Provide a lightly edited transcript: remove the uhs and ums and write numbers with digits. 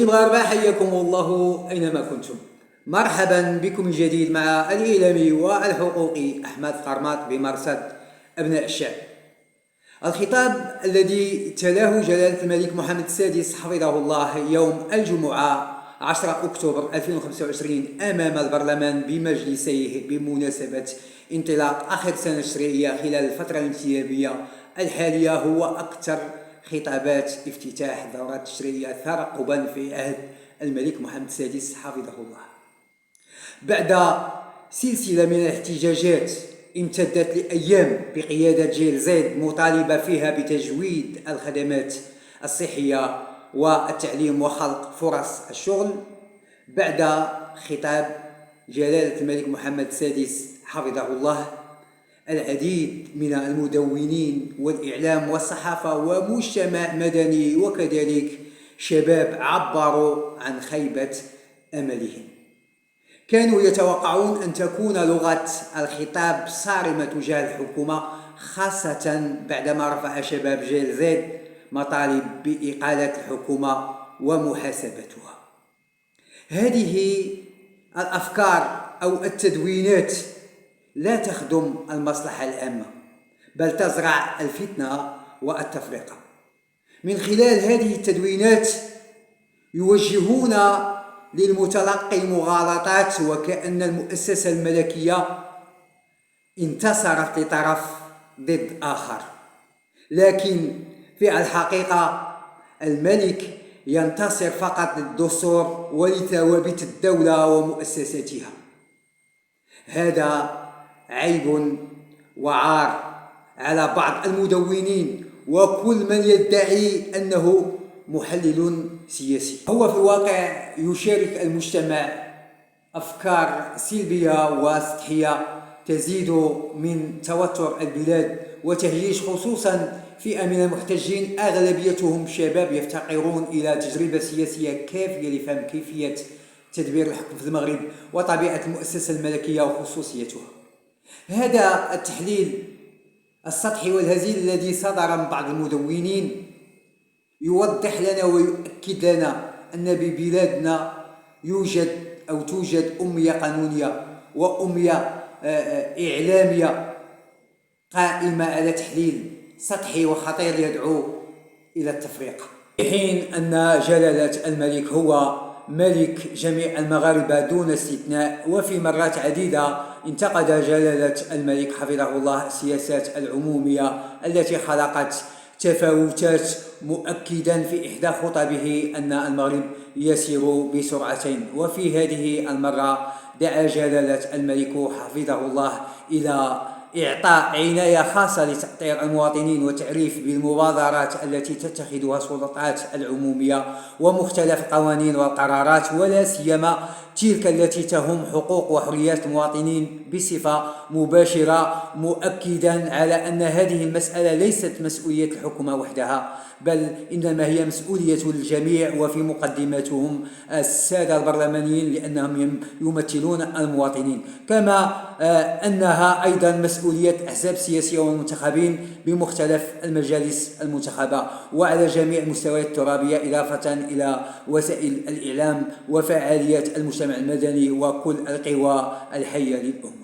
المغاربة، حياكم الله أينما كنتم. مرحبا بكم من جديد مع الإعلامي والحقوقي أحمد قرماط بمرصد أبناء الشعب. الخطاب الذي تلاه جلالة الملك محمد السادس حفظه الله يوم الجمعة 10 أكتوبر 2025 أمام البرلمان بمجلسيه بمناسبة انطلاق آخر سنة تشريعية خلال الفترة الانتخابية الحالية هو أكثر خطابات افتتاح دورات تشريعية ترقبا في عهد الملك محمد السادس حفظه الله. بعد سلسلة من الاحتجاجات امتدت لأيام بقيادة جيل زيد مطالبة فيها بتجويد الخدمات الصحية والتعليم وخلق فرص الشغل، بعد خطاب جلالة الملك محمد السادس حفظه الله العديد من المدونين والإعلام والصحافة ومجتمع مدني وكذلك شباب عبروا عن خيبة أملهم. كانوا يتوقعون أن تكون لغة الخطاب صارمة تجاه الحكومة، خاصة بعدما رفع شباب جيل زيد مطالب بإقالة الحكومة ومحاسبتها. هذه الأفكار أو التدوينات لا تخدم المصلحة العامة، بل تزرع الفتنة والتفرقة. من خلال هذه التدوينات يوجهون للمتلقي مغالطات وكأن المؤسسة الملكية انتصرت لطرف ضد آخر، لكن في الحقيقة الملك ينتصر فقط للدستور ولثوابت الدولة ومؤسساتها. هذا عيب وعار على بعض المدونين وكل من يدعي أنه محلل سياسي. هو في الواقع يشارك المجتمع أفكار سلبية وسطحية تزيد من توتر البلاد وتهييج، خصوصا فئة من المحتجين أغلبيتهم شباب يفتقرون إلى تجربة سياسية كافية لفهم كيفية تدبير الحكم في المغرب وطبيعة المؤسسة الملكية وخصوصيتها. هذا التحليل السطحي والهزيل الذي صدر من بعض المدونين يوضح لنا ويؤكد لنا أن ببلادنا توجد أمية قانونية وأمية إعلامية قائمة على تحليل سطحي وخطير يدعو إلى التفرقة، في حين أن جلالة الملك هو ملك جميع المغاربة دون استثناء. وفي مرات عديدة انتقد جلالة الملك حفظه الله السياسات العمومية التي خلقت تفاوتات، مؤكدا في إحدى خطبه أن المغرب يسير بسرعتين. وفي هذه المرة دعا جلالة الملك حفظه الله إلى إعطاء عناية خاصة لتأطير المواطنين والتعريف بالمبادرات التي تتخذها السلطات العمومية ومختلف القوانين والقرارات، ولا سيما تلك التي تهم حقوق وحريات المواطنين بصفة مباشرة، مؤكدا على أن هذه المسألة ليست مسؤولية الحكومة وحدها، بل إنما هي مسؤولية الجميع وفي مقدمتهم السادة البرلمانيين لأنهم يمثلون المواطنين، كما أنها أيضا مسؤولية الأحزاب السياسية والمنتخبين بمختلف المجالس المنتخبة وعلى جميع المستويات الترابية، إضافة إلى وسائل الإعلام وفعاليات المجتمع المدني وكل القوى الحية للأمة.